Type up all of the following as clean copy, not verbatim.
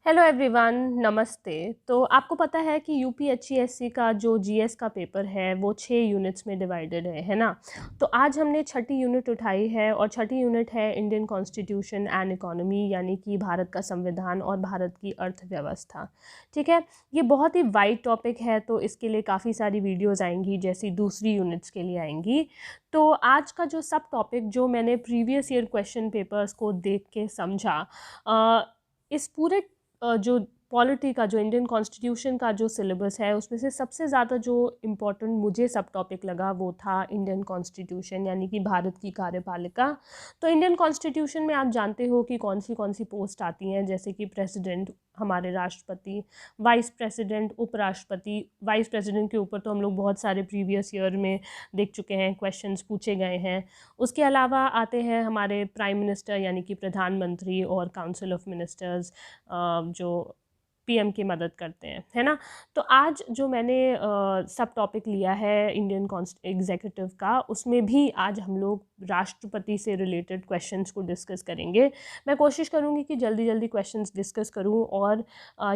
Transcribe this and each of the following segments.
Hello everyone, नमस्ते। तो आपको पता है कि यूपीएचसीएससी का जो जीएस का पेपर है वो 6 यूनिट्स में डिवाइडेड है ना। तो आज हमने छठी यूनिट उठाई है और छठी यूनिट है इंडियन कॉन्स्टिट्यूशन एंड इकोनॉमी, यानी कि भारत का संविधान और भारत की अर्थव्यवस्था। ठीक है, ये बहुत ही वाइड टॉपिक है, तो इसके लिए काफ़ी सारी वीडियोज़ आएंगी जैसी दूसरी यूनिट्स के लिए आएंगी। तो आज का जो सब टॉपिक जो मैंने प्रीवियस ईयर क्वेश्चन पेपर्स को देख के समझा, इस पूरे जो पॉलिटी का, जो इंडियन कॉन्स्टिट्यूशन का जो सिलेबस है, उसमें से सबसे ज़्यादा जो इम्पोर्टेंट मुझे सब टॉपिक लगा वो था इंडियन कॉन्स्टिट्यूशन, यानी कि भारत की कार्यपालिका। तो इंडियन कॉन्स्टिट्यूशन में आप जानते हो कि कौन सी पोस्ट आती हैं, जैसे कि प्रेसिडेंट, हमारे राष्ट्रपति, वाइस प्रेसिडेंट, उपराष्ट्रपति। वाइस प्रेसिडेंट के ऊपर तो हम लोग बहुत सारे प्रीवियस ईयर में देख चुके हैं, क्वेश्चंस पूछे गए हैं। उसके अलावा आते हैं हमारे प्राइम मिनिस्टर, यानी कि प्रधानमंत्री, और काउंसिल ऑफ मिनिस्टर्स जो पीएम की मदद करते हैं, है ना। तो आज जो मैंने सब टॉपिक लिया है इंडियन एग्जीक्यूटिव का, उसमें भी आज हम लोग राष्ट्रपति से रिलेटेड क्वेश्चंस को डिस्कस करेंगे। मैं कोशिश करूंगी कि जल्दी जल्दी क्वेश्चंस डिस्कस करूं, और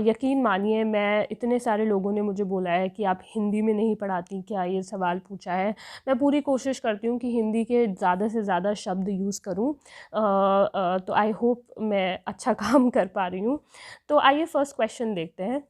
यकीन मानिए, मैं इतने सारे लोगों ने मुझे बोला है कि आप हिंदी में नहीं पढ़ाती क्या, ये सवाल पूछा है। मैं पूरी कोशिश करती हूँ कि हिंदी के ज़्यादा से ज़्यादा शब्द यूज़ करूँ, तो आई होप मैं अच्छा काम कर पा रही हूँ। तो आइए फर्स्ट क्वेश्चन देखते हैं।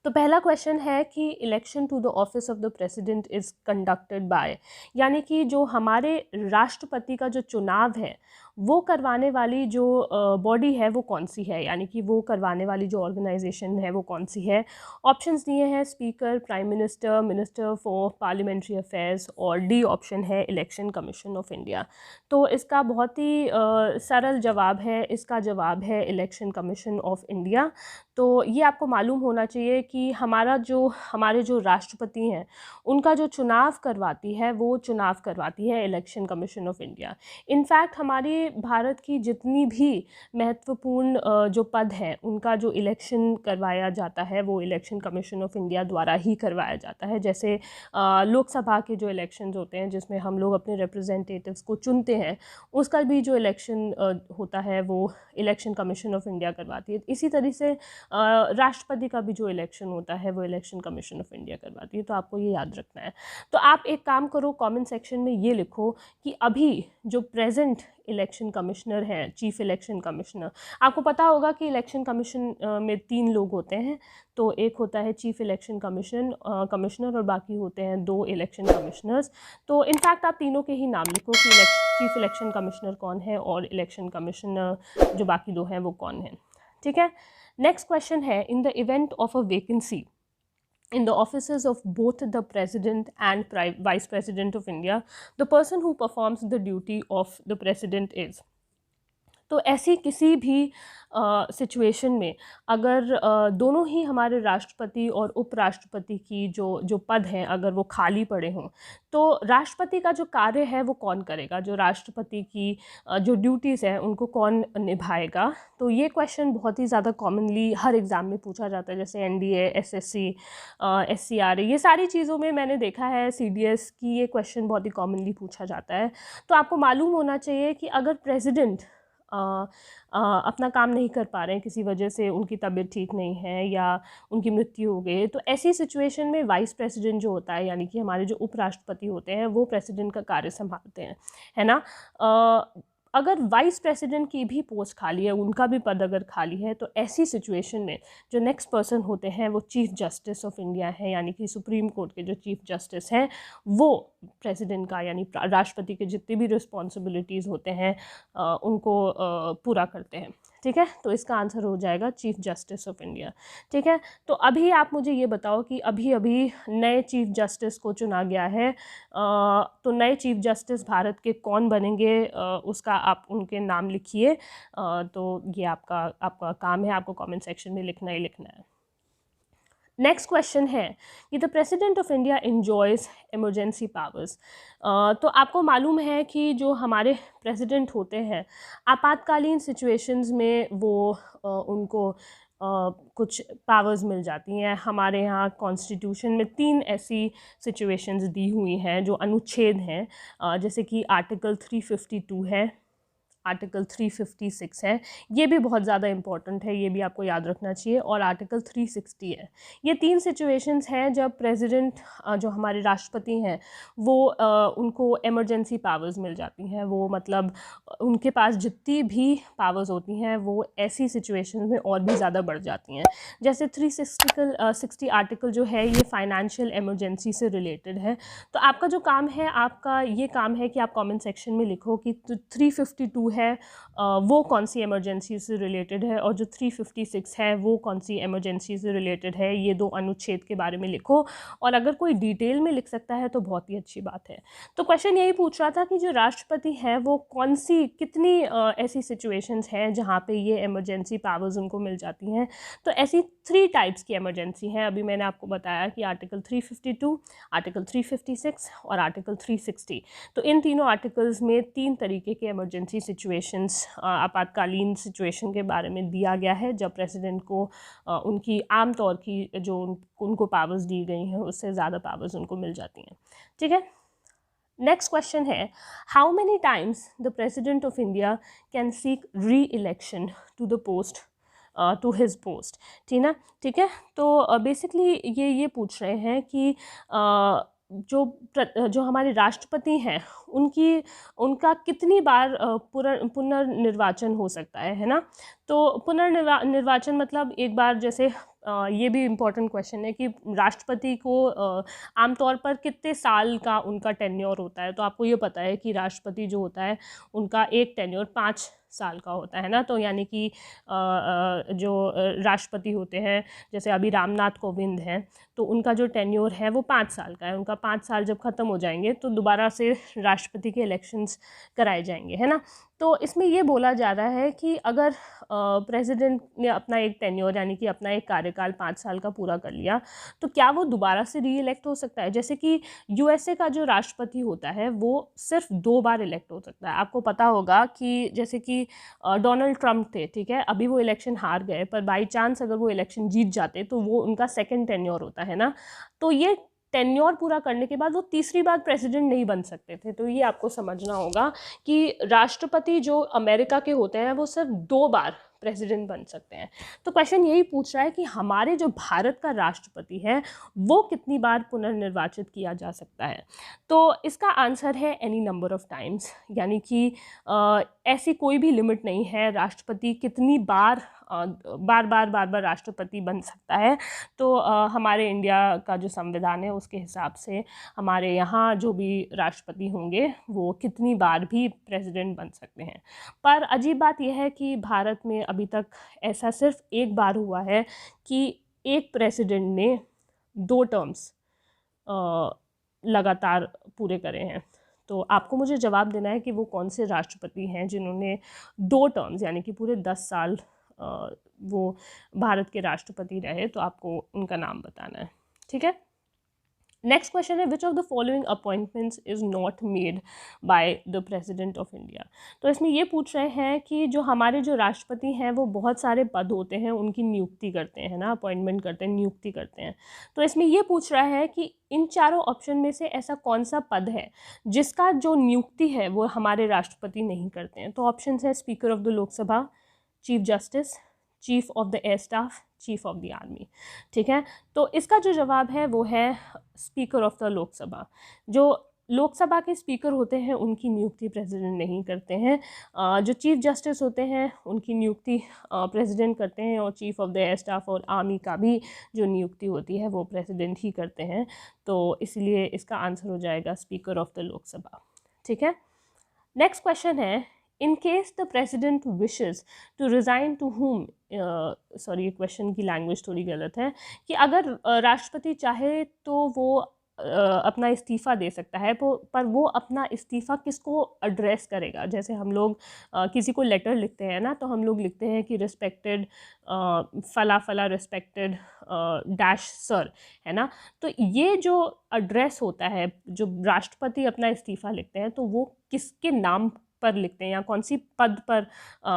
तो पहला क्वेश्चन है कि election to the office of the president is conducted by, यानी कि जो हमारे राष्ट्रपति का जो चुनाव है वो करवाने वाली जो बॉडी है वो कौन सी है, यानी कि वो करवाने वाली जो ऑर्गेनाइजेशन है वो कौन सी है। ऑप्शंस दिए हैं speaker, prime minister, minister for parliamentary affairs, और डी ऑप्शन है इलेक्शन कमीशन ऑफ इंडिया। तो इसका बहुत ही सरल जवाब है, इसका जवाब है इलेक्शन कमीशन ऑफ इंडिया। तो ये आपको मालूम होना चाहिए कि हमारे जो राष्ट्रपति हैं उनका जो चुनाव करवाती है वो चुनाव करवाती है election commission of India. In fact हमारी भारत की जितनी भी महत्वपूर्ण जो पद हैं उनका जो इलेक्शन करवाया जाता है वो इलेक्शन कमीशन ऑफ इंडिया द्वारा ही करवाया जाता है। जैसे लोकसभा के जो इलेक्शंस होते हैं जिसमें हम लोग अपने रिप्रेजेंटेटिव्स को चुनते हैं, उसका भी जो इलेक्शन होता है वो इलेक्शन कमीशन ऑफ इंडिया करवाती है। इसी तरह से राष्ट्रपति का भी जो इलेक्शन होता है वो इलेक्शन कमीशन ऑफ इंडिया करवाती है। तो आपको ये याद रखना है। तो आप एक काम करो, कमेंट सेक्शन में ये लिखो कि अभी जो प्रेजेंट इलेक्शन कमिश्नर हैं, चीफ इलेक्शन कमिश्नर, आपको पता होगा कि इलेक्शन कमीशन में 3 लोग होते हैं। तो एक होता है चीफ इलेक्शन कमिश्नर और बाकी होते हैं 2 इलेक्शन कमिश्नर्स। तो इनफैक्ट आप तीनों के ही नाम लिखो कि चीफ इलेक्शन कमिश्नर कौन है और इलेक्शन कमिश्नर जो बाकी 2 हैं वो कौन है। ठीक है, नेक्स्ट क्वेश्चन है, in the event of a vacancy in the offices of both the president and vice president of India, the person who performs the duty of the president is। तो ऐसी किसी भी सिचुएशन में अगर दोनों ही हमारे राष्ट्रपति और उपराष्ट्रपति की जो पद हैं अगर वो खाली पड़े हों, तो राष्ट्रपति का जो कार्य है वो कौन करेगा, जो राष्ट्रपति की जो ड्यूटीज़ हैं उनको कौन निभाएगा। तो ये क्वेश्चन बहुत ही ज़्यादा कॉमनली हर एग्ज़ाम में पूछा जाता है, जैसे एनडीए, एसएससी, एससीआर, ये सारी चीज़ों में मैंने देखा है सीडीएस की ये क्वेश्चन बहुत ही कॉमनली पूछा जाता है। तो आपको मालूम होना चाहिए कि अगर प्रेसिडेंट अपना काम नहीं कर पा रहे हैं, किसी वजह से उनकी तबीयत ठीक नहीं है या उनकी मृत्यु हो गई, तो ऐसी सिचुएशन में वाइस प्रेसिडेंट जो होता है, यानी कि हमारे जो उपराष्ट्रपति होते हैं, वो प्रेसिडेंट का कार्य संभालते हैं, है ना। अगर वाइस प्रेसिडेंट की भी पोस्ट खाली है, उनका भी पद अगर खाली है, तो ऐसी सिचुएशन में जो नेक्स्ट पर्सन होते हैं वो चीफ जस्टिस ऑफ इंडिया है, यानी कि सुप्रीम कोर्ट के जो चीफ जस्टिस हैं वो प्रेसिडेंट का, यानी राष्ट्रपति के जितनी भी रिस्पॉन्सिबिलिटीज़ होते हैं उनको पूरा करते हैं। ठीक है, तो इसका आंसर हो जाएगा चीफ जस्टिस ऑफ इंडिया। ठीक है, तो अभी आप मुझे ये बताओ कि अभी अभी नए चीफ जस्टिस को चुना गया है, तो नए चीफ जस्टिस भारत के कौन बनेंगे, उसका आप उनके नाम लिखिए। तो ये आपका काम है, आपको कमेंट सेक्शन में लिखना ही लिखना है। नेक्स्ट क्वेश्चन है कि the president of India enjoys emergency powers. तो आपको मालूम है कि जो हमारे प्रेसिडेंट होते हैं आपातकालीन सिचुएशंस में वो उनको कुछ पावर्स मिल जाती हैं। हमारे यहाँ कॉन्स्टिट्यूशन में 3 ऐसी सिचुएशंस दी हुई हैं जो अनुच्छेद हैं, जैसे कि आर्टिकल 352 है, आर्टिकल 356 है, ये भी बहुत ज़्यादा इंपॉर्टेंट है, ये भी आपको याद रखना चाहिए, और आर्टिकल 360 है। ये 3 सिचुएशंस हैं जब प्रेसिडेंट जो हमारे राष्ट्रपति हैं वो उनको इमरजेंसी पावर्स मिल जाती हैं। वो मतलब उनके पास जितनी भी पावर्स होती हैं वो ऐसी सिचुएशंस में और भी ज़्यादा बढ़ जाती हैं। जैसे 360 आर्टिकल जो है ये फाइनेंशियल इमरजेंसी से रिलेटेड है। तो आपका जो काम है, आपका ये काम है कि आप कमेंट सेक्शन में लिखो कि 352 है वो कौन सी इमरजेंसी से रिलेटेड है, और जो 356 है वो कौन सी इमरजेंसी से रिलेटेड है। ये 2 अनुच्छेद के बारे में लिखो, और अगर कोई डिटेल में लिख सकता है तो बहुत ही अच्छी बात है। तो क्वेश्चन यही पूछ रहा था कि जो राष्ट्रपति है वो कौन सी कितनी ऐसी सिचुएशंस हैं जहाँ पे ये इमरजेंसी पावर्स उनको मिल जाती हैं। तो ऐसी 3 टाइप्स की इमरजेंसी हैं। अभी मैंने आपको बताया कि आर्टिकल 352, आर्टिकल 356 और आर्टिकल 360। तो इन तीनों आर्टिकल्स में 3 तरीके के इमरजेंसी सिचुएशंस, आपातकालीन सिचुएशन के बारे में दिया गया है जब प्रेसिडेंट को उनकी आम तौर की जो उनको पावर्स दी गई हैं उससे ज़्यादा पावर्स उनको मिल जाती हैं। ठीक है, नेक्स्ट क्वेश्चन है, how many times the president of India can seek re election to the post to his post. ठीक है, तो बेसिकली ये पूछ रहे हैं कि जो हमारे राष्ट्रपति हैं उनका कितनी बार पुनर्निर्वाचन हो सकता है ना। तो पुनर्निर्वाचन मतलब एक बार, जैसे ये भी इम्पोर्टेंट क्वेश्चन है कि राष्ट्रपति को आमतौर पर कितने साल का उनका टेन्योर होता है। तो आपको ये पता है कि राष्ट्रपति जो होता है उनका एक टेन्योर 5 साल का होता है ना। तो यानी कि जो राष्ट्रपति होते हैं, जैसे अभी रामनाथ कोविंद हैं, तो उनका जो टेन्योर है वो 5 साल का है। उनका 5 साल जब ख़त्म हो जाएंगे तो दोबारा से राष्ट्रपति के इलेक्शंस कराए जाएंगे, है ना। तो इसमें ये बोला जा रहा है कि अगर प्रेसिडेंट ने अपना एक टेन्योर यानी कि अपना एक कार्यकाल 5 साल का पूरा कर लिया तो क्या वो दोबारा से री इलेक्ट हो सकता है। जैसे कि यूएसए का जो राष्ट्रपति होता है वो सिर्फ 2 बार इलेक्ट हो सकता है। आपको पता होगा कि जैसे कि डोनाल्ड ट्रंप थे, ठीक है, अभी वो इलेक्शन हार गए, पर बाई चांस अगर वो इलेक्शन जीत जाते तो वो उनका सेकेंड टेन्योर होता है ना। तो ये टेन्योर पूरा करने के बाद वो तीसरी बार प्रेसिडेंट नहीं बन सकते थे। तो ये आपको समझना होगा कि राष्ट्रपति जो अमेरिका के होते हैं वो सिर्फ 2 बार प्रेसिडेंट बन सकते हैं। तो क्वेश्चन यही पूछ रहा है कि हमारे जो भारत का राष्ट्रपति है वो कितनी बार पुनर्निर्वाचित किया जा सकता है। तो इसका आंसर है एनी नंबर ऑफ टाइम्स, यानी कि ऐसी कोई भी लिमिट नहीं है राष्ट्रपति कितनी बार बार राष्ट्रपति बन सकता है। तो हमारे इंडिया का जो संविधान है उसके हिसाब से हमारे यहाँ जो भी राष्ट्रपति होंगे वो कितनी बार भी प्रेसिडेंट बन सकते हैं। पर अजीब बात यह है कि भारत में अभी तक ऐसा सिर्फ एक बार हुआ है कि एक प्रेसिडेंट ने 2 टर्म्स लगातार पूरे करे हैं। तो आपको मुझे जवाब देना है कि वो कौन से राष्ट्रपति हैं जिन्होंने 2 टर्म्स यानी कि पूरे 10 साल वो भारत के राष्ट्रपति रहे। तो आपको उनका नाम बताना है, ठीक है। नेक्स्ट क्वेश्चन है, which of the following appointments is not made by the president of India. तो इसमें ये पूछ रहे हैं कि जो हमारे जो राष्ट्रपति हैं वो बहुत सारे पद होते हैं उनकी नियुक्ति करते हैं ना, अपॉइंटमेंट करते हैं, नियुक्ति करते हैं। तो इसमें ये पूछ रहा है कि इन चारों ऑप्शन में से ऐसा कौन सा पद है जिसका जो नियुक्ति है वो हमारे राष्ट्रपति नहीं करते हैं। तो ऑप्शन है speaker of the Lok Sabha, chief justice, chief of the air staff, chief of the army. ठीक है, तो इसका जो जवाब है वो है स्पीकर ऑफ द लोकसभा। जो लोकसभा के स्पीकर होते हैं उनकी नियुक्ति प्रेसिडेंट नहीं करते हैं। जो चीफ जस्टिस होते हैं उनकी नियुक्ति प्रेसिडेंट करते हैं, और chief of the air staff और आर्मी का भी जो नियुक्ति होती है वो प्रेसिडेंट ही करते हैं। तो इसलिए इसका आंसर हो जाएगा स्पीकर ऑफ द लोकसभा। ठीक है, नेक्स्ट क्वेश्चन है, in case the president wishes to resign to whom, sorry question की लैंग्वेज थोड़ी गलत है, कि अगर राष्ट्रपति चाहे तो वो अपना इस्तीफ़ा दे सकता है, पर वो अपना इस्तीफ़ा किसको एड्रेस करेगा। जैसे हम लोग किसी को लेटर लिखते हैं ना, तो हम लोग लिखते हैं कि रिस्पेक्टेड फला फला रिस्पेक्टेड डैश सर, है ना। तो ये जो एड्रेस होता है, जो राष्ट्रपति अपना इस्तीफ़ा लिखते हैं, तो वो किसके नाम पर लिखते हैं या कौन सी पद पर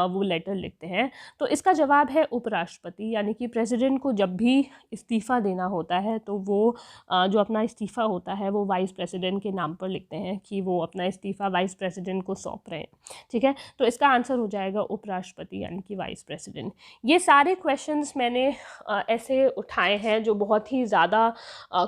वो लेटर लिखते हैं? तो इसका जवाब है उपराष्ट्रपति, यानी कि प्रेसिडेंट को जब भी इस्तीफ़ा देना होता है तो वो जो अपना इस्तीफ़ा होता है वो वाइस प्रेसिडेंट के नाम पर लिखते हैं कि वो अपना इस्तीफ़ा वाइस प्रेसिडेंट को सौंप रहे हैं। ठीक है, तो इसका आंसर हो जाएगा उपराष्ट्रपति यानी कि वाइस प्रेसिडेंट। ये सारे क्वेश्चंस मैंने ऐसे उठाए हैं जो बहुत ही ज़्यादा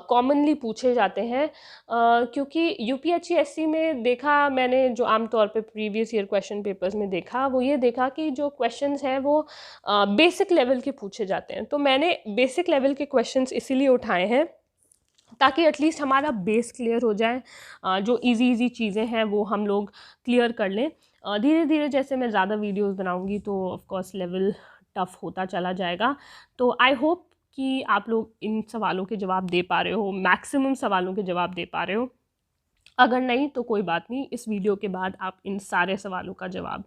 कॉमनली पूछे जाते हैं, क्योंकि यूपीएचसीएससी में देखा मैंने, जो आमतौर पे प्रीवियस ईयर क्वेश्चन पेपर्स में देखा, वो ये देखा कि जो क्वेश्चंस हैं वो बेसिक लेवल के पूछे जाते हैं। तो मैंने बेसिक लेवल के क्वेश्चंस इसीलिए उठाए हैं ताकि एटलीस्ट हमारा बेस क्लियर हो जाए, जो इजी चीज़ें हैं वो हम लोग क्लियर कर लें। धीरे धीरे जैसे मैं ज़्यादा वीडियोस बनाऊंगी तो ऑफ कोर्स लेवल टफ होता चला जाएगा। तो आई होप कि आप लोग इन सवालों के जवाब दे पा रहे हो, मैक्सिमम सवालों के जवाब दे पा रहे हो। अगर नहीं तो कोई बात नहीं, इस वीडियो के बाद आप इन सारे सवालों का जवाब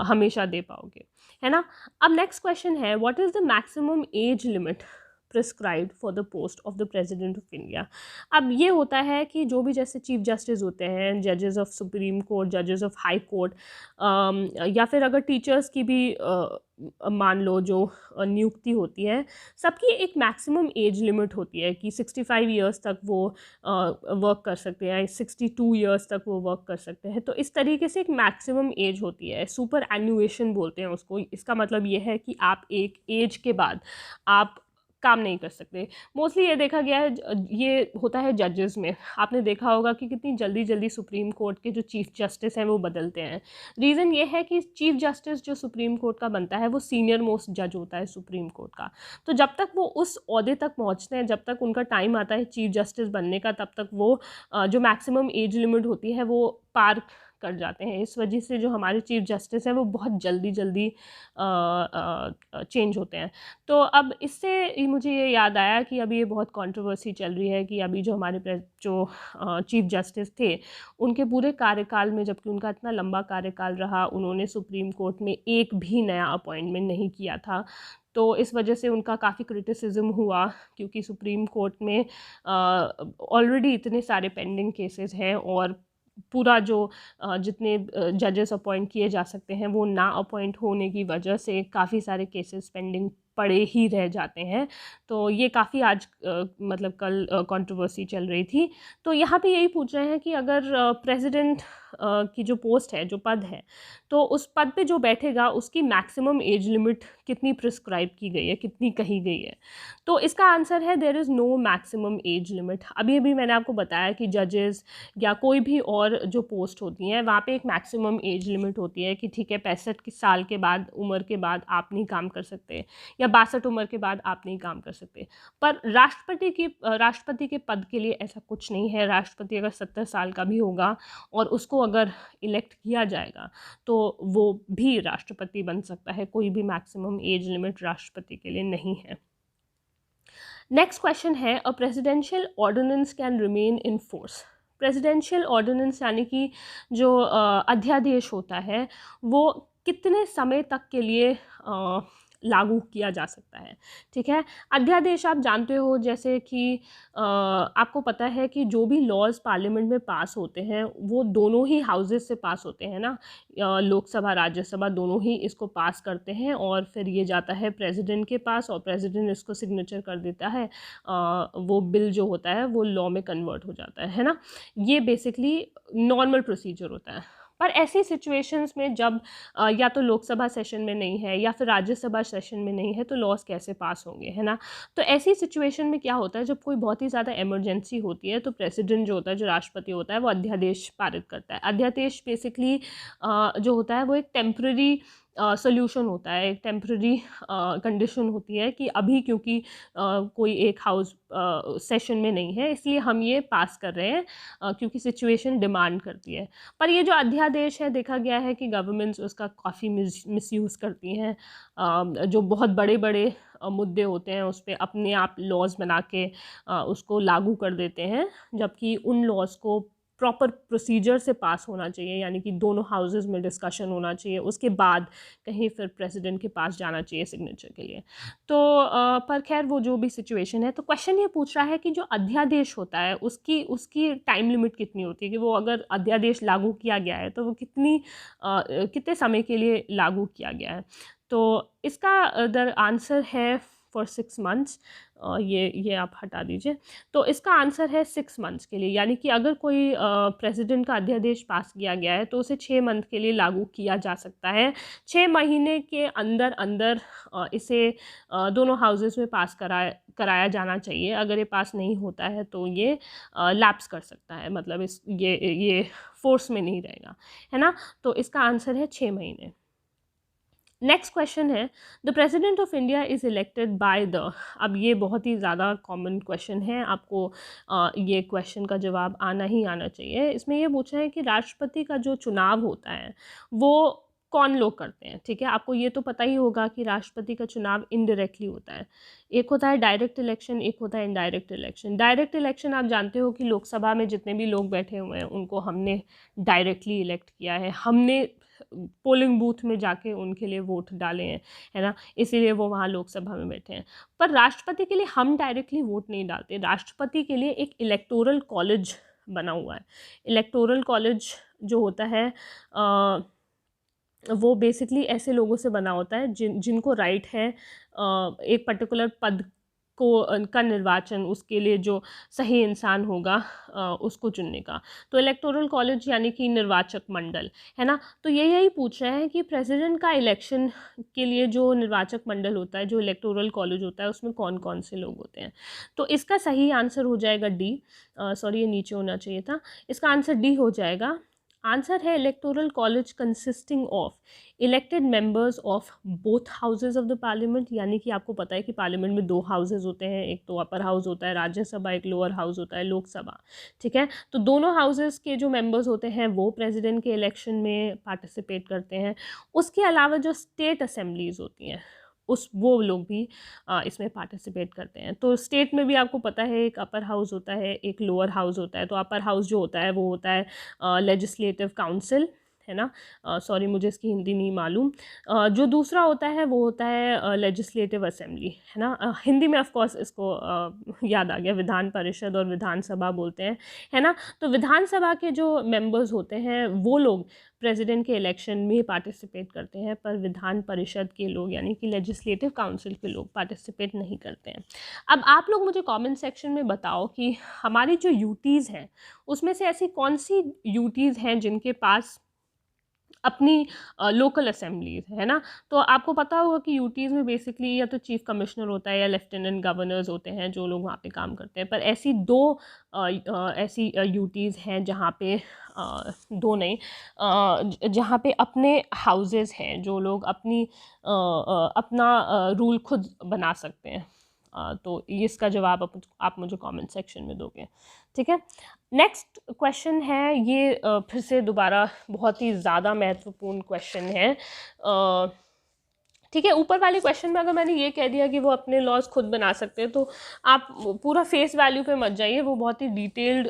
हमेशा दे पाओगे, है ना। अब नेक्स्ट क्वेश्चन है, what is the maximum age limit prescribed for the post of the president of India. अब ये होता है कि जो भी जैसे चीफ जस्टिस होते हैं, जजेस ऑफ सुप्रीम कोर्ट, जजेस ऑफ हाई कोर्ट, या फिर अगर टीचर्स की भी मान लो जो नियुक्ति होती है, सबकी एक मैक्सिमम एज लिमिट होती है कि 65 ईयर्स तक वो वर्क कर सकते हैं, 62 ईयर्स तक वो वर्क कर सकते हैं। तो इस तरीके से एक मैक्सिमम एज होती है, सुपर एन्युएशन बोलते हैं उसको। इसका मतलब ये है कि आप एक एज के बाद आप काम नहीं कर सकते। मोस्टली ये देखा गया है, ये होता है जजेस में। आपने देखा होगा कि कितनी जल्दी जल्दी सुप्रीम कोर्ट के जो चीफ जस्टिस हैं वो बदलते हैं। रीज़न ये है कि चीफ जस्टिस जो सुप्रीम कोर्ट का बनता है वो सीनियर मोस्ट जज होता है सुप्रीम कोर्ट का। तो जब तक वो उस ओहदे तक पहुंचते हैं, जब तक उनका टाइम आता है चीफ जस्टिस बनने का, तब तक वो जो मैक्सिमम एज लिमिट होती है वो पार कर जाते हैं। इस वजह से जो हमारे चीफ जस्टिस हैं वो बहुत जल्दी जल्दी चेंज होते हैं। तो अब इससे मुझे ये याद आया कि अभी ये बहुत कंट्रोवर्सी चल रही है कि अभी जो हमारे जो चीफ जस्टिस थे, उनके पूरे कार्यकाल में, जबकि उनका इतना लंबा कार्यकाल रहा, उन्होंने सुप्रीम कोर्ट में एक भी नया अपॉइंटमेंट नहीं किया था। तो इस वजह से उनका काफ़ी क्रिटिसिज्म हुआ, क्योंकि सुप्रीम कोर्ट में ऑलरेडी इतने सारे पेंडिंग केसेस हैं और पूरा जो जितने जजेस अपॉइंट किए जा सकते हैं वो ना अपॉइंट होने की वजह से काफ़ी सारे केसेस पेंडिंग पड़े ही रह जाते हैं। तो ये काफ़ी आज मतलब कल कंट्रोवर्सी चल रही थी। तो यहाँ पे यही पूछ रहे हैं कि अगर प्रेसिडेंट की जो पोस्ट है, जो पद है, तो उस पद पे जो बैठेगा उसकी मैक्सिमम एज लिमिट कितनी प्रिस्क्राइब की गई है, कितनी कही गई है। तो इसका आंसर है there is no maximum age limit. अभी अभी मैंने आपको बताया कि जजेस या कोई भी और जो पोस्ट होती हैं वहाँ पे एक मैक्सिमम एज लिमिट होती है कि ठीक है 65 साल के बाद, उम्र के बाद आप नहीं काम कर सकते, या 62 उम्र के बाद आप नहीं काम कर सकते। पर राष्ट्रपति के पद के लिए ऐसा कुछ नहीं है। राष्ट्रपति अगर 70 साल का भी होगा और उसको अगर इलेक्ट किया जाएगा तो वो भी राष्ट्रपति बन सकता है। कोई भी मैक्सिमम एज लिमिट राष्ट्रपति के लिए नहीं है। नेक्स्ट क्वेश्चन है, a presidential ordinance can remain in force. Presidential ordinance यानी कि जो अध्यादेश होता है वो कितने समय तक के लिए लागू किया जा सकता है। ठीक है, अध्यादेश आप जानते हो, जैसे कि आपको पता है कि जो भी लॉज पार्लियामेंट में पास होते हैं वो दोनों ही हाउसेस से पास होते हैं ना, लोकसभा राज्यसभा दोनों ही इसको पास करते हैं और फिर ये जाता है प्रेसिडेंट के पास और प्रेसिडेंट इसको सिग्नेचर कर देता है। वो बिल जो होता है वो लॉ में कन्वर्ट हो जाता है ना। ये बेसिकली नॉर्मल प्रोसीजर होता है। पर ऐसी सिचुएशंस में जब या तो लोकसभा सेशन में नहीं है या फिर राज्यसभा सेशन में नहीं है तो लॉज कैसे पास होंगे, है ना। तो ऐसी सिचुएशन में क्या होता है, जब कोई बहुत ही ज़्यादा इमरजेंसी होती है तो प्रेसिडेंट जो होता है, जो राष्ट्रपति होता है, वो अध्यादेश पारित करता है। अध्यादेश बेसिकली जो होता है वो एक टेम्प्रेरी सोल्यूशन होता है, एक टेम्प्रेरी कंडीशन होती है कि अभी क्योंकि कोई एक हाउस सेशन में नहीं है इसलिए हम ये पास कर रहे हैं क्योंकि सिचुएशन डिमांड करती है। पर ये जो अध्यादेश है, देखा गया है कि गवर्नमेंट्स उसका काफ़ी मिसयूज़ करती हैं। जो बहुत बड़े बड़े मुद्दे होते हैं उस पर अपने आप लॉज बना के उसको लागू कर देते हैं, जबकि उन लॉज को प्रॉपर प्रोसीजर से पास होना चाहिए, यानी कि दोनों हाउसेस में डिस्कशन होना चाहिए, उसके बाद कहीं फिर प्रेसिडेंट के पास जाना चाहिए सिग्नेचर के लिए। तो पर खैर वो जो भी सिचुएशन है, तो क्वेश्चन ये पूछ रहा है कि जो अध्यादेश होता है उसकी उसकी टाइम लिमिट कितनी होती है, कि वो अगर अध्यादेश लागू किया गया है तो वो कितने समय के लिए लागू किया गया है। तो इसका द आंसर है फॉर 6 मंथ्स। ये आप हटा दीजिए। तो इसका आंसर है 6 मंथ्स के लिए, यानी कि अगर कोई प्रेसिडेंट का अध्यादेश पास किया गया है तो उसे 6 मंथ के लिए लागू किया जा सकता है। 6 महीने के अंदर अंदर इसे दोनों हाउसेस में पास कराया जाना चाहिए। अगर ये पास नहीं होता है तो ये लैप्स कर सकता है, मतलब ये फोर्स में नहीं रहेगा, है ना। तो इसका आंसर है 6 महीने। नेक्स्ट क्वेश्चन है, the president of India is elected by the. अब ये बहुत ही ज़्यादा कॉमन क्वेश्चन है, आपको ये क्वेश्चन का जवाब आना ही आना चाहिए। इसमें ये पूछा है कि राष्ट्रपति का जो चुनाव होता है वो कौन लोग करते हैं, ठीक है। आपको ये तो पता ही होगा कि राष्ट्रपति का चुनाव इनडायरेक्टली होता है। एक होता है डायरेक्ट इलेक्शन, एक होता है इनडायरेक्ट इलेक्शन। डायरेक्ट इलेक्शन आप जानते हो कि लोकसभा में जितने भी लोग बैठे हुए हैं उनको हमने डायरेक्टली इलेक्ट किया है, हमने पोलिंग बूथ में जाके उनके लिए वोट डाले हैं, है ना, इसीलिए वो वहाँ लोकसभा में बैठे हैं। पर राष्ट्रपति के लिए हम डायरेक्टली वोट नहीं डालते। राष्ट्रपति के लिए एक इलेक्टोरल कॉलेज बना हुआ है। इलेक्टोरल कॉलेज जो होता है वो बेसिकली ऐसे लोगों से बना होता है जिनको राइट है एक पर्टिकुलर पद का निर्वाचन, उसके लिए जो सही इंसान होगा उसको चुनने का। तो इलेक्टोरल कॉलेज यानी कि निर्वाचक मंडल, है ना। तो यही पूछ रहे हैं कि प्रेसिडेंट का इलेक्शन के लिए जो निर्वाचक मंडल होता है, जो इलेक्टोरल कॉलेज होता है, उसमें कौन कौन से लोग होते हैं। तो इसका सही आंसर हो जाएगा डी। सॉरी, ये नीचे होना चाहिए था। इसका आंसर डी हो जाएगा। आंसर है electoral college consisting of elected members of both houses of the parliament. यानी कि आपको पता है कि पार्लियामेंट में 2 हाउसेज होते हैं, एक तो अपर हाउस होता है राज्यसभा, एक लोअर हाउस होता है लोकसभा, ठीक है। तो दोनों हाउसेज के जो मेंबर्स होते हैं वो प्रेसिडेंट के इलेक्शन में पार्टिसिपेट करते हैं। उसके अलावा जो स्टेट असेंबलीज होती हैं वो लोग भी इसमें पार्टिसिपेट करते हैं। तो स्टेट में भी आपको पता है एक अपर हाउस होता है, एक लोअर हाउस होता है। तो अपर हाउस जो होता है वो होता है लेजिस्लेटिव काउंसिल, है ना। सॉरी, मुझे इसकी हिंदी नहीं मालूम। जो दूसरा होता है वो होता है लेजिस्लेटिव असेंबली, है ना। हिंदी में ऑफ कोर्स इसको याद आ गया, विधान परिषद और विधानसभा बोलते हैं, है ना। तो विधानसभा के जो मेंबर्स होते हैं वो लोग प्रेसिडेंट के इलेक्शन में पार्टिसिपेट करते हैं, पर विधान परिषद के लोग यानी कि लेजिस्लेटिव काउंसिल के लोग पार्टिसिपेट नहीं करते हैं। अब आप लोग मुझे कमेंट सेक्शन में बताओ कि हमारी जो यूटीज़ हैं उसमें से ऐसी कौन सी यूटीज़ हैं जिनके पास अपनी लोकल असेंबलीज, है ना। तो आपको पता होगा कि यूटीज़ में बेसिकली या तो चीफ कमिश्नर होता है या लेफ्टिनेंट गवर्नर्स होते हैं जो लोग वहाँ पे काम करते हैं। पर ऐसी ऐसी यूटीज़ हैं जहाँ पे दो नहीं, जहाँ पे अपने हाउसेस हैं, जो लोग अपना रूल खुद बना सकते हैं। तो इसका जवाब आप मुझे कमेंट सेक्शन में दोगे, ठीक है। नेक्स्ट क्वेश्चन है ये फिर से दोबारा बहुत ही ज़्यादा महत्वपूर्ण क्वेश्चन है, ठीक है। ऊपर वाले क्वेश्चन में अगर मैंने ये कह दिया कि वो अपने लॉज खुद बना सकते हैं तो आप पूरा फेस वैल्यू पे मत जाइए, वो बहुत ही डिटेल्ड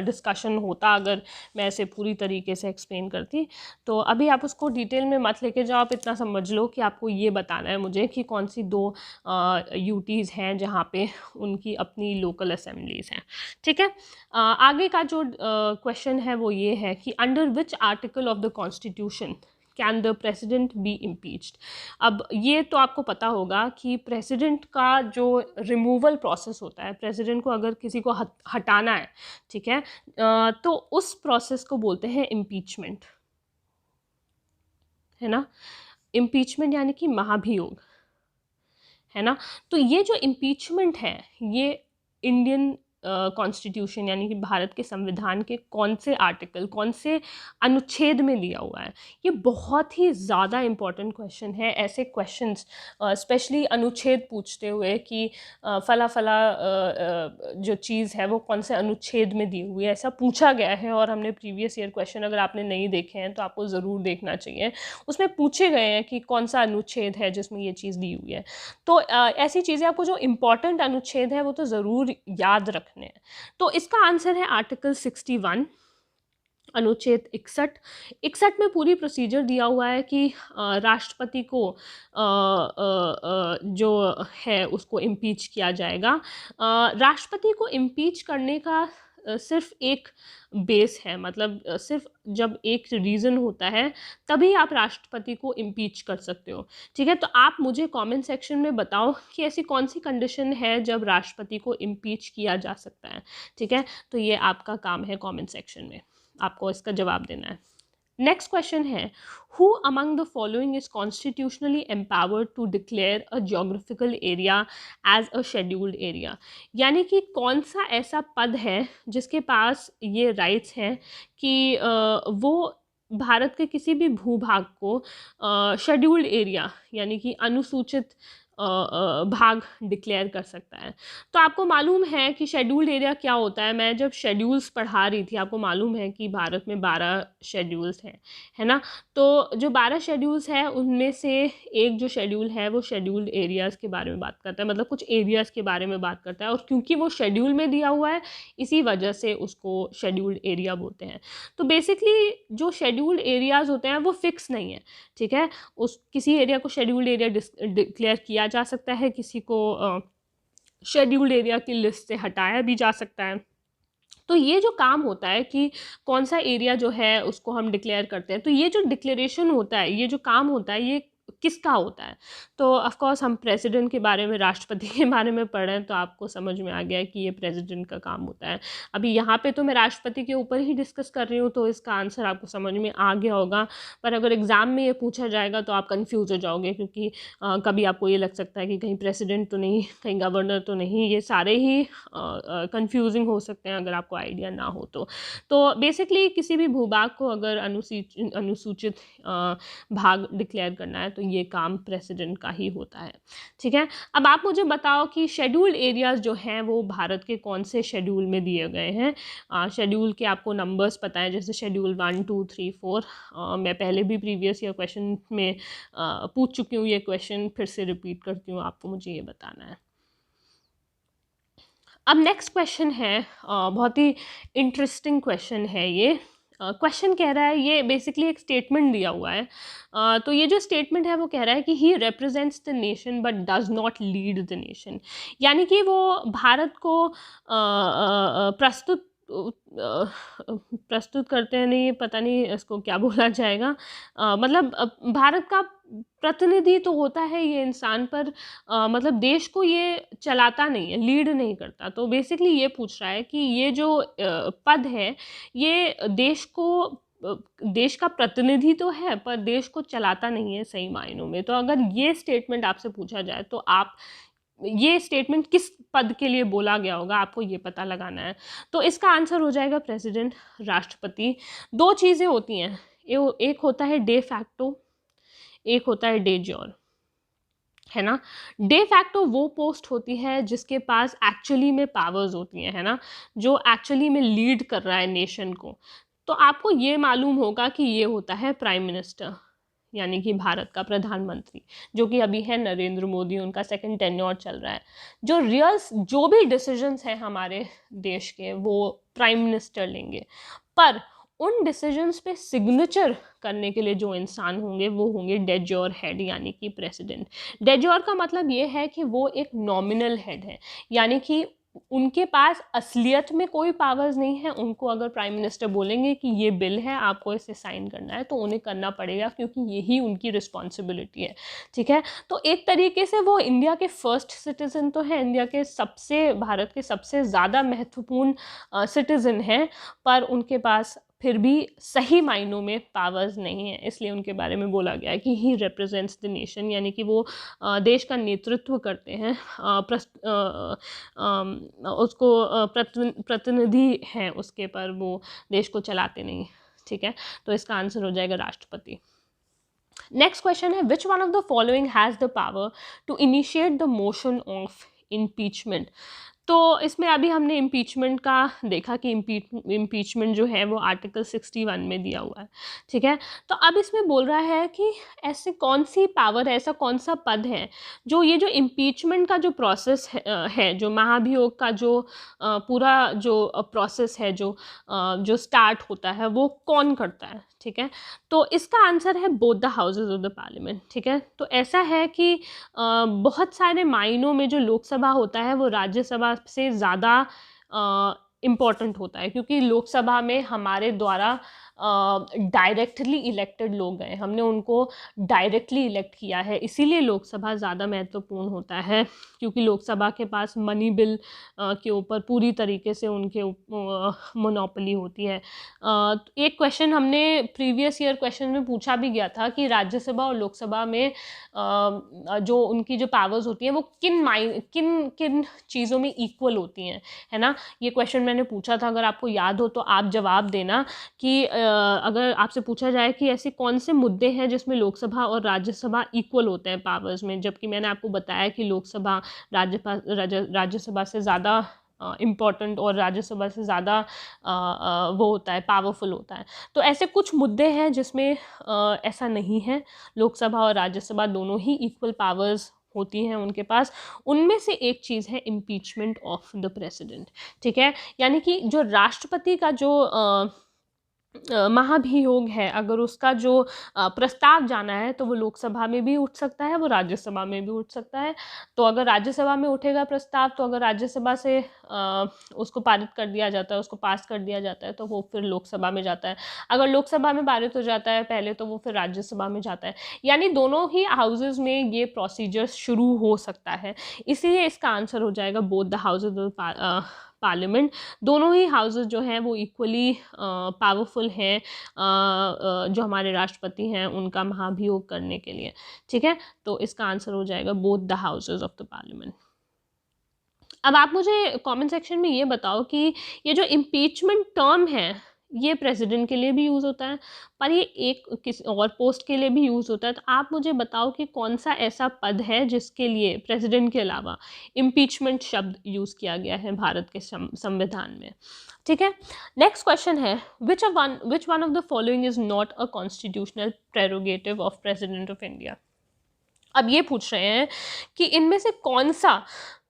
डिस्कशन होता अगर मैं इसे पूरी तरीके से एक्सप्लेन करती। तो अभी आप उसको डिटेल में मत लेके जाओ, आप इतना समझ लो कि आपको ये बताना है मुझे कि कौन सी 2 यूटीज़ हैं जहाँ पे उनकी अपनी लोकल असेंबलीज़ हैं, ठीक है। आगे का जो क्वेश्चन है वो ये है कि under which article of the constitution can the president be impeached. अब ये तो आपको पता होगा कि प्रेसिडेंट का जो रिमूवल प्रोसेस होता है, प्रेसिडेंट को अगर किसी को हटाना है, ठीक है, तो उस प्रोसेस को बोलते हैं इम्पीचमेंट, है ना। इम्पीचमेंट यानी कि महाभियोग, है ना। तो ये जो इम्पीचमेंट है ये इंडियन कॉन्स्टिट्यूशन यानी कि भारत के संविधान के कौन से आर्टिकल, कौन से अनुच्छेद में लिया हुआ है। ये बहुत ही ज़्यादा इम्पॉर्टेंट क्वेश्चन है। ऐसे क्वेश्चंस स्पेशली अनुच्छेद पूछते हुए कि फला फला जो चीज़ है वो कौन से अनुच्छेद में दी हुई है, ऐसा पूछा गया है। और हमने प्रीवियस ईयर क्वेश्चन अगर आपने नहीं देखे हैं तो आपको ज़रूर देखना चाहिए, उसमें पूछे गए हैं कि कौन सा अनुच्छेद है जिसमें ये चीज़ दी हुई है। तो ऐसी चीज़ें आपको जो इम्पॉर्टेंट अनुच्छेद है वो तो ज़रूर याद रखना रखने हैं। तो इसका आंसर है आर्टिकल 61, अनुच्छेद 61 में पूरी प्रोसीजर दिया हुआ है कि राष्ट्रपति को जो है उसको इम्पीच किया जाएगा। राष्ट्रपति को इम्पीच करने का सिर्फ एक बेस है, मतलब सिर्फ जब एक रीज़न होता है तभी आप राष्ट्रपति को इम्पीच कर सकते हो। ठीक है, तो आप मुझे कमेंट सेक्शन में बताओ कि ऐसी कौन सी कंडीशन है जब राष्ट्रपति को इम्पीच किया जा सकता है। ठीक है, तो ये आपका काम है कमेंट सेक्शन में आपको इसका जवाब देना है। नेक्स्ट क्वेश्चन है, who among the following is constitutionally empowered to declare a geographical area as a scheduled area, यानी कि कौन सा ऐसा पद है जिसके पास ये राइट्स हैं कि वो भारत के किसी भी भूभाग को शेड्यूल्ड एरिया यानी कि अनुसूचित भाग डिक्लेयर कर सकता है। तो आपको मालूम है कि शेड्यूल्ड एरिया क्या होता है। मैं जब शेड्यूल्स पढ़ा रही थी आपको मालूम है कि भारत में 12 शेड्यूल्स हैं, है ना। तो जो 12 शेड्यूल्स हैं उनमें से एक जो शेड्यूल है वो शेड्यूल्ड एरियाज़ के बारे में बात करता है, मतलब कुछ एरियाज़ के बारे में बात करता है, और क्योंकि वो शेड्यूल में दिया हुआ है इसी वजह से उसको शेड्यूल्ड एरिया बोलते हैं। तो बेसिकली जो शेड्यूल्ड एरियाज़ होते हैं वो फिक्स नहीं है। ठीक है, उस किसी एरिया को शेड्यूल्ड एरिया डिक्लेयर किया जा सकता है, किसी को शेड्यूल्ड एरिया की लिस्ट से हटाया भी जा सकता है। तो ये जो काम होता है कि कौन सा एरिया जो है उसको हम डिक्लेयर करते हैं, तो ये जो डिक्लेरेशन होता है, ये जो काम होता है, ये किसका होता है। तो ऑफ कोर्स हम प्रेसिडेंट के बारे में, राष्ट्रपति के बारे में पढ़ रहे हैं, तो आपको समझ में आ गया कि ये प्रेसिडेंट का काम होता है। अभी यहाँ पे तो मैं राष्ट्रपति के ऊपर ही डिस्कस कर रही हूँ, तो इसका आंसर आपको समझ में आ गया होगा, पर अगर एग्ज़ाम में ये पूछा जाएगा तो आप कन्फ्यूज़ हो जाओगे, क्योंकि कभी आपको ये लग सकता है कि कहीं प्रेसिडेंट तो नहीं, कहीं गवर्नर तो नहीं, ये सारे ही कन्फ्यूजिंग हो सकते हैं अगर आपको आइडिया ना हो तो बेसिकली किसी भी भूभाग को अगर अनुसूचित भाग डिक्लेयर करना है तो ये काम प्रेसिडेंट का ही होता है। ठीक है, अब आप मुझे बताओ कि शेड्यूल्ड एरियाज़ जो हैं वो भारत के कौन से शेड्यूल में दिए गए हैं। शेड्यूल के आपको नंबर्स पता है, जैसे शेड्यूल 1, 2, 3, 4। मैं पहले भी प्रीवियस ईयर क्वेश्चन में पूछ चुकी हूँ, ये क्वेश्चन फिर से रिपीट करती हूँ, आपको मुझे ये बताना है। अब नेक्स्ट क्वेश्चन है, बहुत ही इंटरेस्टिंग क्वेश्चन है ये। क्वेश्चन कह रहा है, ये बेसिकली एक स्टेटमेंट दिया हुआ है। तो ये जो स्टेटमेंट है वो कह रहा है कि ही represents the nation but does not lead the nation, यानी कि वो भारत को प्रस्तुत करते हैं, नहीं पता नहीं इसको क्या बोला जाएगा, मतलब भारत का प्रतिनिधि तो होता है ये इंसान, पर मतलब देश को ये चलाता नहीं है, लीड नहीं करता। तो बेसिकली ये पूछ रहा है कि ये जो पद है ये देश का प्रतिनिधि तो है पर देश को चलाता नहीं है सही मायनों में। तो अगर ये स्टेटमेंट आपसे पूछा जाए तो आप ये स्टेटमेंट किस पद के लिए बोला गया होगा, आपको ये पता लगाना है। तो इसका आंसर हो जाएगा प्रेसिडेंट, राष्ट्रपति। दो चीज़ें होती हैं, एक होता है डे फैक्टो, एक होता है डे ज्योर, है ना। डे फैक्टो वो पोस्ट होती है जिसके पास एक्चुअली में पावर्स होती हैं, है ना, जो एक्चुअली में लीड कर रहा है नेशन को। तो आपको ये मालूम होगा कि ये होता है प्राइम मिनिस्टर, यानी कि भारत का प्रधानमंत्री, जो कि अभी है नरेंद्र मोदी, उनका सेकंड टेन्योर चल रहा है। जो भी डिसीजंस हैं हमारे देश के वो प्राइम मिनिस्टर लेंगे, पर उन डिसीजंस पे सिग्नेचर करने के लिए जो इंसान होंगे वो होंगे डे ज्योर हेड, यानी कि प्रेसिडेंट। डे ज्योर का मतलब ये है कि वो एक नॉमिनल हेड है, यानी कि उनके पास असलियत में कोई पावर्स नहीं है। उनको अगर प्राइम मिनिस्टर बोलेंगे कि ये बिल है, आपको इसे साइन करना है, तो उन्हें करना पड़ेगा, क्योंकि यही उनकी रिस्पॉन्सिबिलिटी है। ठीक है, तो एक तरीके से वो इंडिया के फर्स्ट सिटीजन तो हैं, इंडिया के भारत के सबसे ज़्यादा महत्वपूर्ण सिटीजन हैं, पर उनके पास फिर भी सही मायनों में पावर्स नहीं है, इसलिए उनके बारे में बोला गया है कि ही रिप्रेजेंट्स द नेशन, यानी कि वो देश का नेतृत्व करते हैं, उसको प्रतिनिधि हैं उसके, पर वो देश को चलाते नहीं। ठीक है, तो इसका आंसर हो जाएगा राष्ट्रपति। नेक्स्ट क्वेश्चन है, which one of the following has the power to initiate the motion of impeachment. तो इसमें अभी हमने इम्पीचमेंट का देखा कि इम्पीचमेंट जो है वो आर्टिकल 61 में दिया हुआ है, ठीक है। तो अब इसमें बोल रहा है कि ऐसे कौन सी पावर है, ऐसा कौन सा पद है जो ये जो इम्पीचमेंट का जो प्रोसेस है जो महाभियोग का जो पूरा जो प्रोसेस है जो स्टार्ट होता है वो कौन करता है, ठीक है। तो इसका आंसर है both the houses of the parliament, ठीक है। तो ऐसा है कि बहुत सारे मायनों में जो लोकसभा होता है वो राज्यसभा से ज़्यादा इम्पॉर्टेंट होता है, क्योंकि लोकसभा में हमारे द्वारा डायरेक्टली इलेक्टेड लोग गए, हमने उनको डायरेक्टली इलेक्ट किया है, इसीलिए लोकसभा ज़्यादा महत्वपूर्ण होता है, क्योंकि लोकसभा के पास मनी बिल के ऊपर पूरी तरीके से उनके मोनोपोली होती है। एक क्वेश्चन हमने प्रीवियस ईयर क्वेश्चन में पूछा भी गया था कि राज्यसभा और लोकसभा में जो उनकी जो पावर्स होती हैं वो किन किन चीज़ों में इक्वल होती हैं, है ना। ये क्वेश्चन मैंने पूछा था, अगर आपको याद हो तो आप जवाब देना कि अगर आपसे पूछा जाए कि ऐसे कौन से मुद्दे हैं जिसमें लोकसभा और राज्यसभा इक्वल होते हैं पावर्स में, जबकि मैंने आपको बताया कि लोकसभा राज्यसभा से ज़्यादा इम्पॉर्टेंट और राज्यसभा से ज़्यादा वो होता है, पावरफुल होता है। तो ऐसे कुछ मुद्दे हैं जिसमें ऐसा नहीं है, लोकसभा और राज्यसभा दोनों ही इक्वल पावर्स होती हैं उनके पास। उनमें से एक चीज़ है इम्पीचमेंट ऑफ द प्रेसिडेंट, ठीक है। यानी कि जो राष्ट्रपति का जो महाभियोग है, अगर उसका जो प्रस्ताव जाना है तो वो लोकसभा में भी उठ सकता है, वो राज्यसभा में भी उठ सकता है। तो अगर राज्यसभा में उठेगा प्रस्ताव, तो अगर राज्यसभा से उसको पारित कर दिया जाता है, उसको पास कर दिया जाता है, तो वो फिर लोकसभा में जाता है। अगर लोकसभा में पारित हो जाता है पहले, तो वो फिर राज्यसभा में जाता है। यानी दोनों ही हाउसेस में ये प्रोसीजर शुरू हो सकता है, इसीलिए इसका आंसर हो जाएगा both the houses of parliament. दोनों ही हाउसेस जो हैं वो इक्वली पावरफुल हैं जो हमारे राष्ट्रपति हैं उनका महाभियोग करने के लिए, ठीक है। तो इसका आंसर हो जाएगा both the houses of the parliament. अब आप मुझे कमेंट सेक्शन में ये बताओ कि ये जो इम्पीचमेंट टर्म है ये प्रेसिडेंट के लिए भी यूज़ होता है, पर ये एक किसी और पोस्ट के लिए भी यूज़ होता है। तो आप मुझे बताओ कि कौन सा ऐसा पद है जिसके लिए प्रेसिडेंट के अलावा इम्पीचमेंट शब्द यूज़ किया गया है भारत के संविधान में, ठीक है। नेक्स्ट क्वेश्चन है which one of the following is not a constitutional prerogative of president of India. अब ये पूछ रहे हैं कि इनमें से कौन सा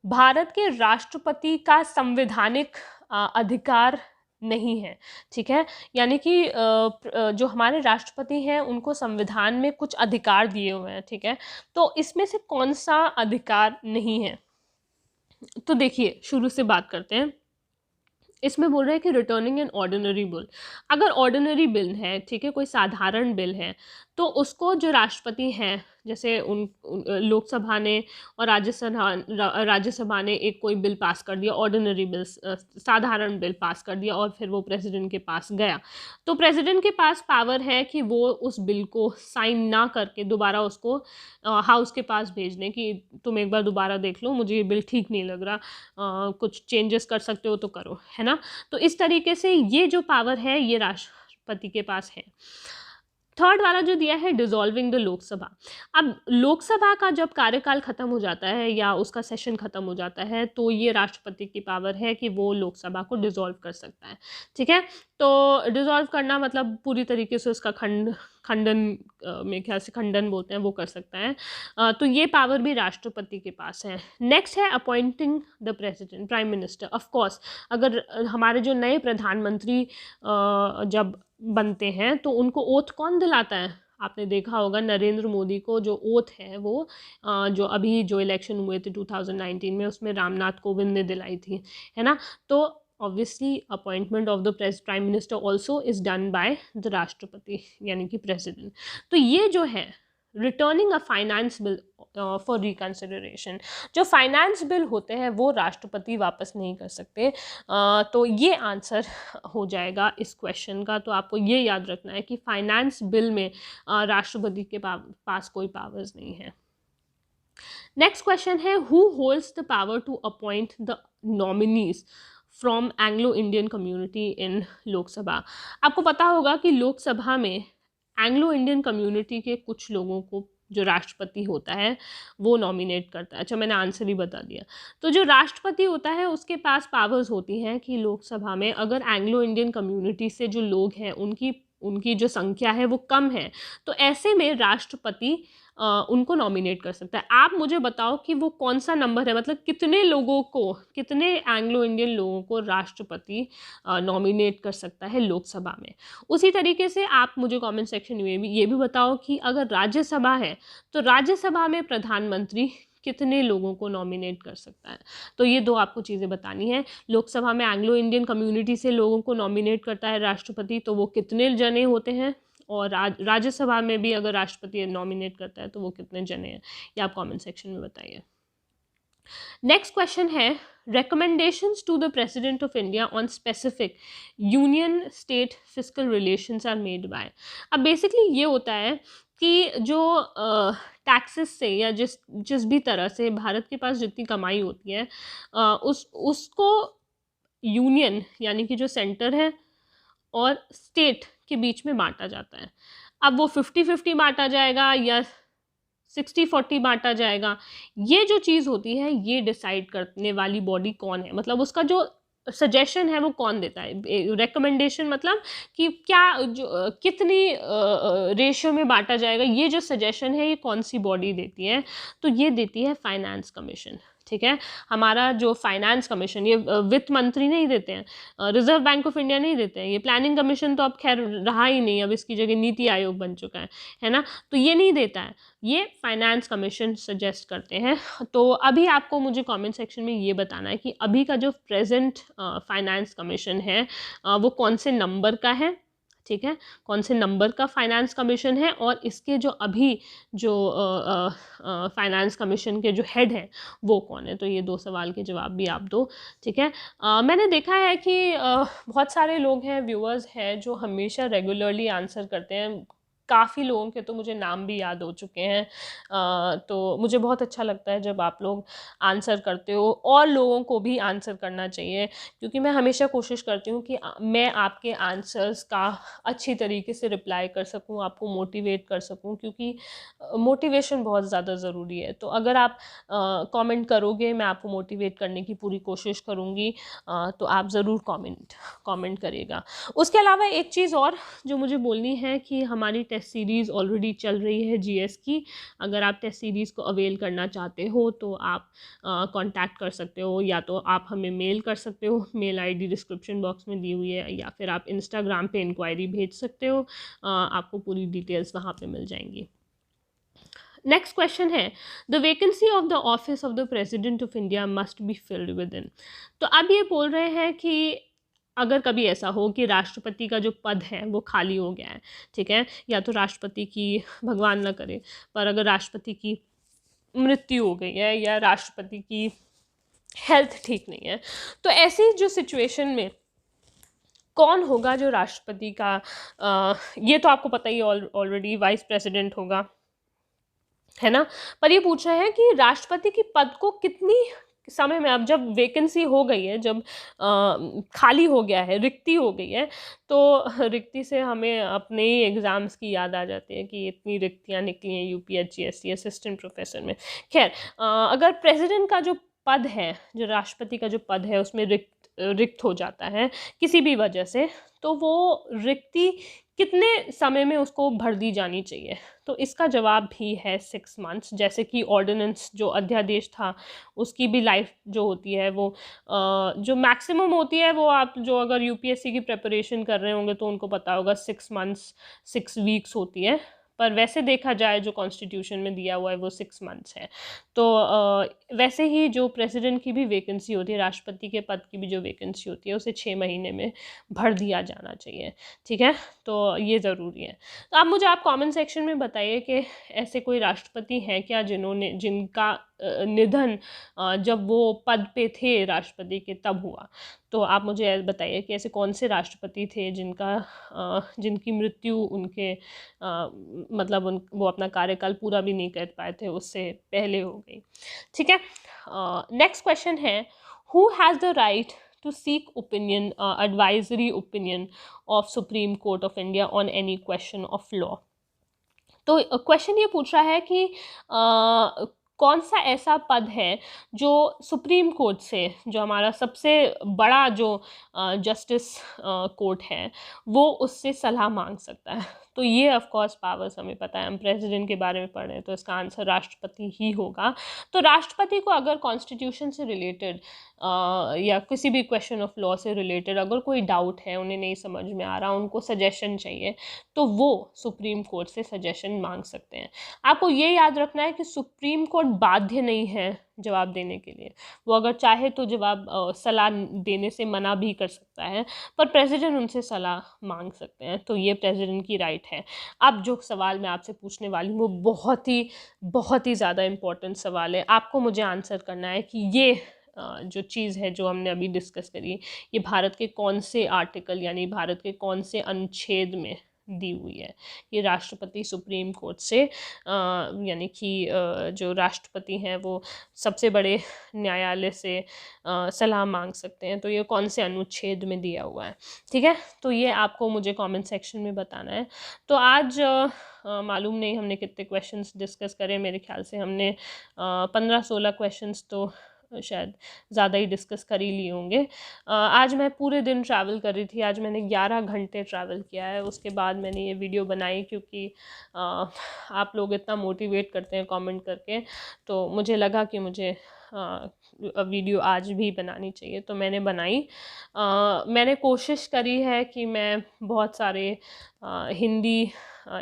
भारत के राष्ट्रपति का संवैधानिक अधिकार नहीं है, ठीक है। यानी कि जो हमारे राष्ट्रपति हैं उनको संविधान में कुछ अधिकार दिए हुए हैं, ठीक है। तो इसमें से कौन सा अधिकार नहीं है, तो देखिए शुरू से बात करते हैं। इसमें बोल रहे हैं कि रिटर्निंग एन ऑर्डिनरी बिल, अगर ऑर्डिनरी बिल है, ठीक है, कोई साधारण बिल है, तो उसको जो राष्ट्रपति हैं, जैसे लोकसभा ने और राज्यसभा ने एक कोई बिल पास कर दिया, ऑर्डिनरी बिल, साधारण बिल पास कर दिया, और फिर वो प्रेसिडेंट के पास गया, तो प्रेसिडेंट के पास पावर है कि वो उस बिल को साइन ना करके दोबारा उसको हाउस के पास भेजने की, तुम एक बार दोबारा देख लो, मुझे ये बिल ठीक नहीं लग रहा, कुछ चेंजेस कर सकते हो तो करो, है ना। तो इस तरीके से ये जो पावर है ये राष्ट्रपति के पास है। थर्ड वाला जो दिया है डिसॉल्विंग द लोकसभा, अब लोकसभा का जब कार्यकाल खत्म हो जाता है या उसका सेशन खत्म हो जाता है, तो ये राष्ट्रपति की पावर है कि वो लोकसभा को डिसॉल्व कर सकता है, ठीक है। तो डिसॉल्व करना मतलब पूरी तरीके से उसका खंडन में ख्याल से खंडन बोलते हैं, वो कर सकता है। तो ये पावर भी राष्ट्रपति के पास है। नेक्स्ट है appointing the president, prime minister. Of course अगर हमारे जो नए प्रधानमंत्री जब बनते हैं तो उनको ओथ कौन दिलाता है, आपने देखा होगा नरेंद्र मोदी को जो ओथ है वो जो अभी जो इलेक्शन हुए थे 2019 में उसमें रामनाथ कोविंद ने दिलाई थी, है ना। तो obviously appointment of the prime minister also is done by the राष्ट्रपति यानी कि प्रेसिडेंट। तो ये जो है returning a finance bill for reconsideration, जो फाइनेंस बिल होते हैं वो राष्ट्रपति वापस नहीं कर सकते। तो ये आंसर हो जाएगा इस क्वेश्चन का। तो आपको ये याद रखना है कि फाइनेंस बिल में राष्ट्रपति के पास कोई पावर्स नहीं है। नेक्स्ट क्वेश्चन है who holds the power to appoint the nominees from Anglo Indian community in Lok Sabha. आपको पता होगा कि लोकसभा में एंग्लो इंडियन कम्युनिटी के कुछ लोगों को जो राष्ट्रपति होता है वो नॉमिनेट करता है। अच्छा, मैंने आंसर ही बता दिया। तो जो राष्ट्रपति होता है उसके पास पावर्स होती हैं कि लोकसभा में अगर एंग्लो इंडियन कम्युनिटी से जो लोग हैं उनकी उनकी जो संख्या है वो कम है, तो ऐसे में राष्ट्रपति उनको नॉमिनेट कर सकता है। आप मुझे बताओ कि वो कौन सा नंबर है, मतलब कितने लोगों को, कितने एंग्लो इंडियन लोगों को राष्ट्रपति नॉमिनेट कर सकता है लोकसभा में। उसी तरीके से आप मुझे कमेंट सेक्शन में ये भी बताओ कि अगर राज्यसभा है तो राज्यसभा में प्रधानमंत्री कितने लोगों को नॉमिनेट कर सकता है। तो ये दो आपको चीज़ें बतानी है। लोकसभा में एंग्लो इंडियन कम्युनिटी से लोगों को नॉमिनेट करता है राष्ट्रपति, तो वो कितने जने होते हैं, और राज्यसभा में भी अगर राष्ट्रपति नॉमिनेट करता है तो वो कितने जने हैं, ये आप कमेंट सेक्शन में बताइए। नेक्स्ट क्वेश्चन है, recommendations to the president of India on specific union state fiscal relations are made by। अब बेसिकली ये होता है कि जो टैक्सेस से या जिस भी तरह से भारत के पास जितनी कमाई होती है उसको यूनियन यानी कि जो सेंटर है और स्टेट के बीच में बांटा जाता है। अब वो 50-50 बांटा जाएगा या 60-40 बांटा जाएगा, ये जो चीज़ होती है ये डिसाइड करने वाली बॉडी कौन है, मतलब उसका जो सजेशन है वो कौन देता है। रिकमेंडेशन मतलब कि क्या जो कितनी रेशियो में बांटा जाएगा, ये जो सजेशन है ये कौन सी बॉडी देती है, तो ये देती है फाइनेंस कमीशन। ठीक है, हमारा जो फाइनेंस कमीशन, ये वित्त मंत्री नहीं देते हैं, रिजर्व बैंक ऑफ इंडिया नहीं देते हैं, ये प्लानिंग कमीशन तो अब खैर रहा ही नहीं, अब इसकी जगह नीति आयोग बन चुका है ना, तो ये नहीं देता है, ये फाइनेंस कमीशन सजेस्ट करते हैं। तो अभी आपको मुझे कमेंट सेक्शन में ये बताना है कि अभी का जो प्रेजेंट फाइनेंस कमीशन है वो कौन से नंबर का है। ठीक है, कौन से नंबर का फाइनेंस कमीशन है, और इसके जो अभी जो फाइनेंस कमीशन के जो हेड हैं वो कौन है। तो ये दो सवाल के जवाब भी आप दो। ठीक है, मैंने देखा है कि बहुत सारे लोग हैं, व्यूअर्स हैं, जो हमेशा रेगुलरली आंसर करते हैं। काफ़ी लोगों के तो मुझे नाम भी याद हो चुके हैं, तो मुझे बहुत अच्छा लगता है जब आप लोग आंसर करते हो, और लोगों को भी आंसर करना चाहिए, क्योंकि मैं हमेशा कोशिश करती हूँ कि मैं आपके आंसर्स का अच्छी तरीके से रिप्लाई कर सकूँ, आपको मोटिवेट कर सकूँ, क्योंकि मोटिवेशन बहुत ज़्यादा ज़रूरी है। तो अगर आप कमेंट करोगे, मैं आपको मोटिवेट करने की पूरी कोशिश करूँगी, तो आप ज़रूर कमेंट करिएगा। उसके अलावा एक चीज़ और जो मुझे बोलनी है कि हमारी टेस्ट सीरीज़ ऑलरेडी चल रही है जीएस की। अगर आप टेस्ट सीरीज़ को अवेल करना चाहते हो तो आप कांटेक्ट कर सकते हो, या तो आप हमें मेल कर सकते हो, मेल आईडी डिस्क्रिप्शन बॉक्स में दी हुई है, या फिर आप इंस्टाग्राम पे इंक्वायरी भेज सकते हो, आपको पूरी डिटेल्स वहाँ पे मिल जाएंगी। नेक्स्ट क्वेश्चन है, the vacancy of the office of the president of India must be filled with in. तो अब ये बोल रहे हैं कि अगर कभी ऐसा हो कि राष्ट्रपति का जो पद है वो खाली हो गया है, ठीक है, या तो राष्ट्रपति की, भगवान ना करे, पर अगर राष्ट्रपति की मृत्यु हो गई है या राष्ट्रपति की हेल्थ ठीक नहीं है, तो ऐसी जो सिचुएशन में कौन होगा जो राष्ट्रपति का, ये तो आपको पता ही ऑलरेडी, वाइस प्रेसिडेंट होगा, है ना। पर ये पूछ रहे हैं कि राष्ट्रपति की पद को कितनी समय में, अब जब वैकेंसी हो गई है, जब खाली हो गया है, रिक्ति हो गई है, तो रिक्ति से हमें अपने ही एग्ज़ाम्स की याद आ जाती है कि इतनी रिक्तियाँ निकली हैं यूपीएससी असिस्टेंट प्रोफेसर में। खैर, अगर प्रेसिडेंट का जो पद है, जो राष्ट्रपति का जो पद है, उसमें रिक्त हो जाता है किसी भी वजह से, तो वो रिक्ति कितने समय में उसको भर दी जानी चाहिए। तो इसका जवाब भी है 6 मंथ्स। जैसे कि ऑर्डिनेंस जो अध्यादेश था उसकी भी लाइफ जो होती है वो जो मैक्सिमम होती है, वो आप जो अगर यूपीएससी की प्रिपरेशन कर रहे होंगे तो उनको पता होगा 6 मंथ्स 6 वीक्स होती है, पर वैसे देखा जाए जो कॉन्स्टिट्यूशन में दिया हुआ है वो 6 मंथ्स है। तो वैसे ही जो प्रेसिडेंट की भी वैकेंसी होती है, राष्ट्रपति के पद की भी जो वैकेंसी होती है, उसे 6 महीने में भर दिया जाना चाहिए। ठीक है, तो ये ज़रूरी है। तो आप मुझे कमेंट सेक्शन में बताइए कि ऐसे कोई राष्ट्रपति हैं क्या जिनका निधन जब वो पद पे थे राष्ट्रपति के तब हुआ। तो आप मुझे बताइए कि ऐसे कौन से राष्ट्रपति थे जिनकी मृत्यु उनके मतलब वो अपना कार्यकाल पूरा भी नहीं कर पाए थे, उससे पहले हो गई। ठीक है, नेक्स्ट क्वेश्चन है, who has the right to seek opinion, advisory opinion of Supreme Court of India on any question of law। तो क्वेश्चन ये पूछ रहा है कि कौन सा ऐसा पद है जो सुप्रीम कोर्ट से, जो हमारा सबसे बड़ा जो जस्टिस कोर्ट है, वो उससे सलाह मांग सकता है। तो ये ऑफ कोर्स पावर्स हमें पता है, हम प्रेसिडेंट के बारे में पढ़ रहे हैं, तो इसका आंसर राष्ट्रपति ही होगा। तो राष्ट्रपति को अगर कॉन्स्टिट्यूशन से रिलेटेड या किसी भी क्वेश्चन ऑफ लॉ से रिलेटेड अगर कोई डाउट है, उन्हें नहीं समझ में आ रहा, उनको सजेशन चाहिए, तो वो सुप्रीम कोर्ट से सजेशन मांग सकते हैं। आपको ये याद रखना है कि सुप्रीम कोर्ट बाध्य नहीं है जवाब देने के लिए। वो अगर चाहे तो जवाब सलाह देने से मना भी कर सकता है, पर प्रेसिडेंट उनसे सलाह मांग सकते हैं, तो ये प्रेसिडेंट की राइट है। अब जो सवाल मैं आपसे पूछने वाली हूँ वो बहुत ही ज़्यादा इम्पोर्टेंट सवाल है। आपको मुझे आंसर करना है कि ये जो चीज़ है जो हमने अभी डिस्कस करी, ये भारत के कौन से आर्टिकल यानी भारत के कौन से अनुच्छेद में दी हुई है। ये राष्ट्रपति सुप्रीम कोर्ट से यानी कि जो राष्ट्रपति हैं वो सबसे बड़े न्यायालय से सलाह मांग सकते हैं, तो ये कौन से अनुच्छेद में दिया हुआ है, ठीक है। तो ये आपको मुझे कमेंट सेक्शन में बताना है। तो आज मालूम नहीं हमने कितने क्वेश्चंस डिस्कस करे, मेरे ख्याल से हमने 15-16 क्वेश्चंस तो शायद ज़्यादा ही डिस्कस कर ही लिए होंगे। आज मैं पूरे दिन ट्रैवल कर रही थी, आज मैंने 11 घंटे ट्रैवल किया है, उसके बाद मैंने ये वीडियो बनाई क्योंकि आप लोग इतना मोटिवेट करते हैं कमेंट करके, तो मुझे लगा कि मुझे वीडियो आज भी बनानी चाहिए, तो मैंने बनाई। मैंने कोशिश करी है कि मैं बहुत सारे हिंदी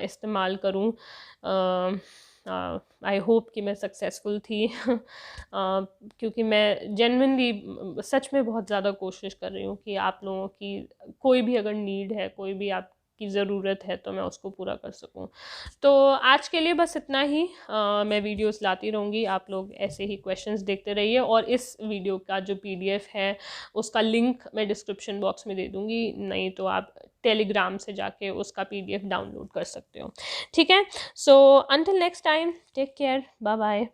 इस्तेमाल करूं। आई होप कि मैं सक्सेसफुल थी क्योंकि मैं जेन्युइनली सच में बहुत ज़्यादा कोशिश कर रही हूँ कि आप लोगों की कोई भी अगर नीड है, कोई भी आपकी ज़रूरत है, तो मैं उसको पूरा कर सकूँ। तो आज के लिए बस इतना ही। मैं वीडियोस लाती रहूँगी, आप लोग ऐसे ही क्वेश्चंस देखते रहिए, और इस वीडियो का जो PDF है उसका लिंक मैं डिस्क्रिप्शन बॉक्स में दे दूँगी, नहीं तो आप टेलीग्राम से जाके उसका PDF डाउनलोड कर सकते हो, ठीक है। So until next time, take care, bye bye.